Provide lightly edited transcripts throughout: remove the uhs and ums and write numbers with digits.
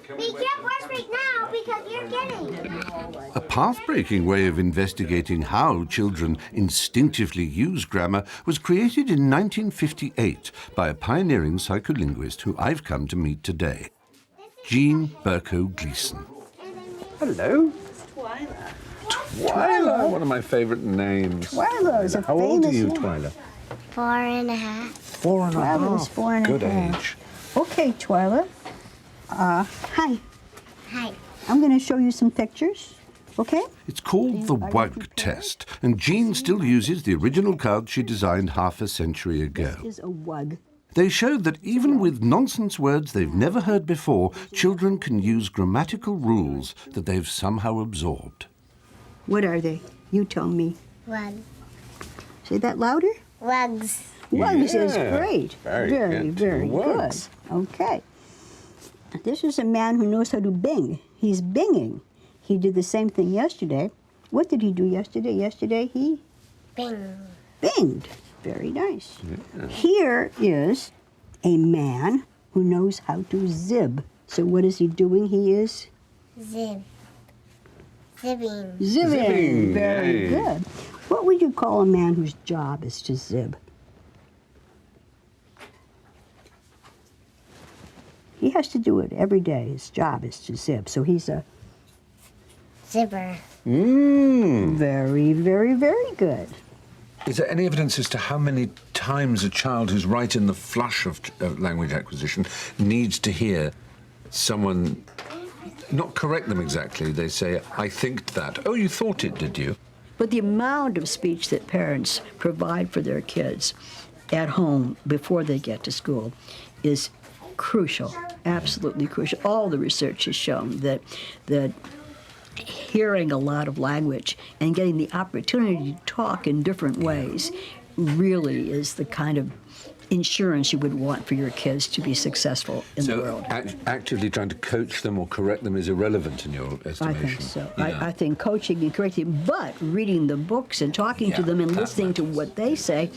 Be careful right now because you're getting it. A path-breaking way of investigating how children instinctively use grammar was created in 1958 by a pioneering psycholinguist who I've come to meet today, Jean Berko Gleason. Hello. Twyla. Twyla, one of my favorite names. Twyla is a How old are you, famous name. Twyla? 4.5. 4.5. Twyla is 4.5. Good age. Okay, Twyla. Hi. Hi. I'm going to show you some pictures, okay? It's called the Wag Test, and Jean still uses the original cards she designed half a century ago. This is a wug. They showed that even with nonsense words they've never heard before, children can use grammatical rules that they've somehow absorbed. What are they? You tell me. Wug. Say that louder. Wugs. Wugs is Yeah. great. Very Very good. wugs. Okay. This is a man who knows how to bing. He's binging. He did the same thing yesterday. What did he do yesterday? Yesterday he Bing. binged. Very nice. Yeah. Here is a man who knows how to zib. So what is he doing? He is Zib. Zibbing. zibbing. Zibbing, Very yay. good. What would you call a man whose job is to zib? He has to do it every day. His job is to zib. So he's a Zibber. very, very, very good. Is there any evidence as to how many times a child who's right in the flush of language acquisition needs to hear someone not correct them exactly? They say, I think that. Oh, you thought it, did you? But the amount of speech that parents provide for their kids at home before they get to school is crucial, absolutely crucial. All the research has shown that hearing a lot of language and getting the opportunity to talk in different ways really is the kind of insurance you would want for your kids to be successful in the world. Actively trying to coach them or correct them is irrelevant in your estimation? I think so. Yeah. I think coaching and correcting, but reading the books and talking to Yeah, them and that listening to matters. what they say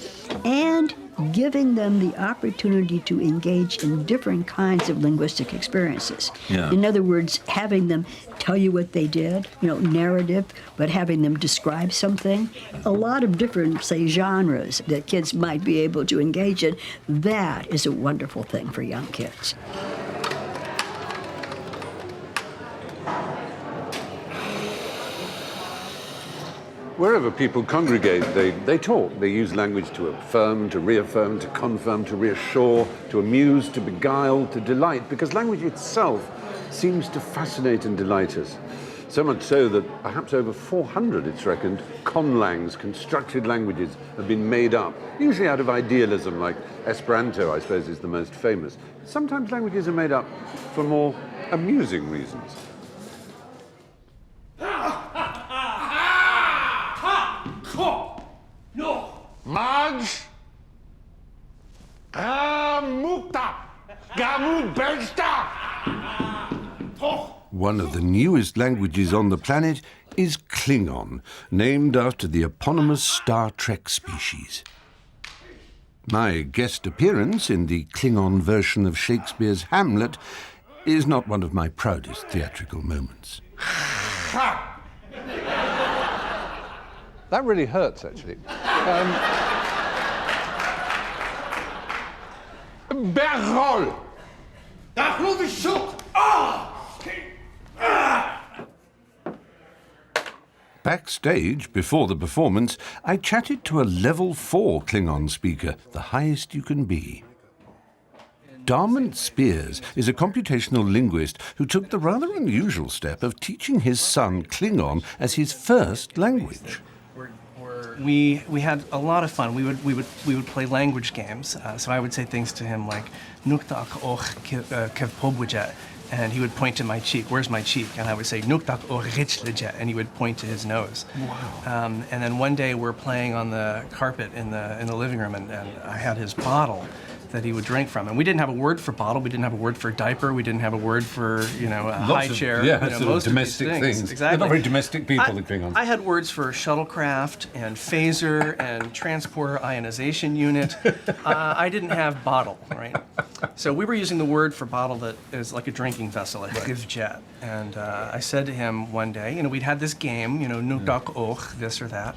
and giving them the opportunity to engage in different kinds of linguistic experiences. Yeah. In other words, having them tell you what they did, narrative, but having them describe something. A lot of different, say, genres that kids might be able to engage in. That is a wonderful thing for young kids. Wherever people congregate, they talk. They use language to affirm, to reaffirm, to confirm, to reassure, to amuse, to beguile, to delight, because language itself seems to fascinate and delight us. So much so that perhaps over 400, it's reckoned, conlangs, constructed languages, have been made up, usually out of idealism, like Esperanto, I suppose, is the most famous. Sometimes languages are made up for more amusing reasons. Marge, Gamukta, Gamut Belsta. One of the newest languages on the planet is Klingon, named after the eponymous Star Trek species. My guest appearance in the Klingon version of Shakespeare's Hamlet is not one of my proudest theatrical moments. That really hurts, actually. Berol. Da hoef ik zoet. Backstage, before the performance, I chatted to a level 4 Klingon speaker, the highest you can be. Darmond Spears is a computational linguist who took the rather unusual step of teaching his son Klingon as his first language. We had a lot of fun. We would play language games. So I would say things to him like "Nuktak och kev pobwija," and he would point to my cheek. Where's my cheek? And I would say "Nuktak och richleja," and he would point to his nose. Wow. And then one day we're playing on the carpet in the living room, and I had his bottle that he would drink from. And we didn't have a word for bottle, we didn't have a word for diaper, we didn't have a word for, a high chair. Yeah, Most domestic of these things. things. Exactly. They're not very domestic people, the Klingons. I had words for shuttlecraft and phaser and transporter ionization unit. I didn't have bottle, right? So we were using the word for bottle that is like a drinking vessel, a chivjet. And I said to him one day, we'd had this game, nukdak och, this or that.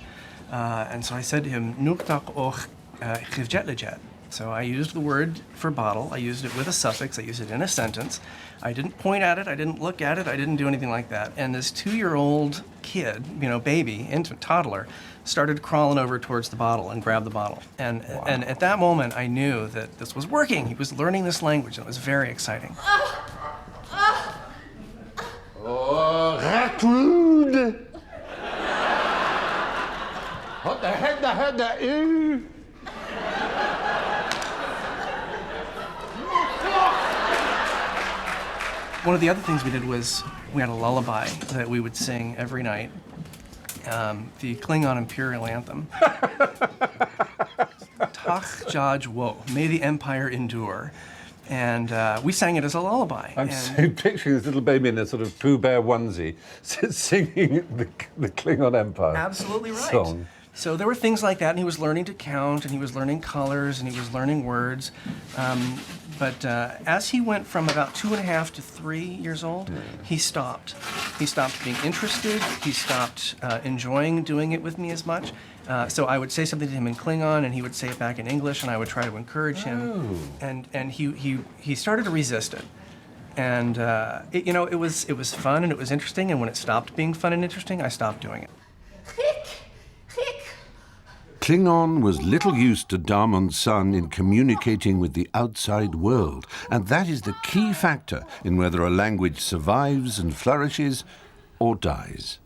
And so I said to him, nukdak och chivjet lejet. So I used the word for bottle. I used it with a suffix. I used it in a sentence. I didn't point at it. I didn't look at it. I didn't do anything like that. And this 2-year-old kid, baby, infant, toddler, started crawling over towards the bottle and grabbed the bottle. And at that moment, I knew that this was working. He was learning this language, and it was very exciting. Oh, Gertrude! What the heck that is? One of the other things we did was we had a lullaby that we would sing every night, the Klingon Imperial Anthem. Tach Jaj Wo, may the Empire endure. And we sang it as a lullaby. I'm so picturing this little baby in a sort of Pooh Bear onesie singing the Klingon Empire Absolutely right. song. So there were things like that, and he was learning to count, and he was learning colors, and he was learning words. But as he went from about 2.5 to 3 years old, he stopped. He stopped being interested. He stopped enjoying doing it with me as much. So I would say something to him in Klingon, and he would say it back in English, and I would try to encourage him. And he started to resist it. And it was fun and it was interesting. And when it stopped being fun and interesting, I stopped doing it. Klingon was little use to Darmon's son in communicating with the outside world, and that is the key factor in whether a language survives and flourishes or dies.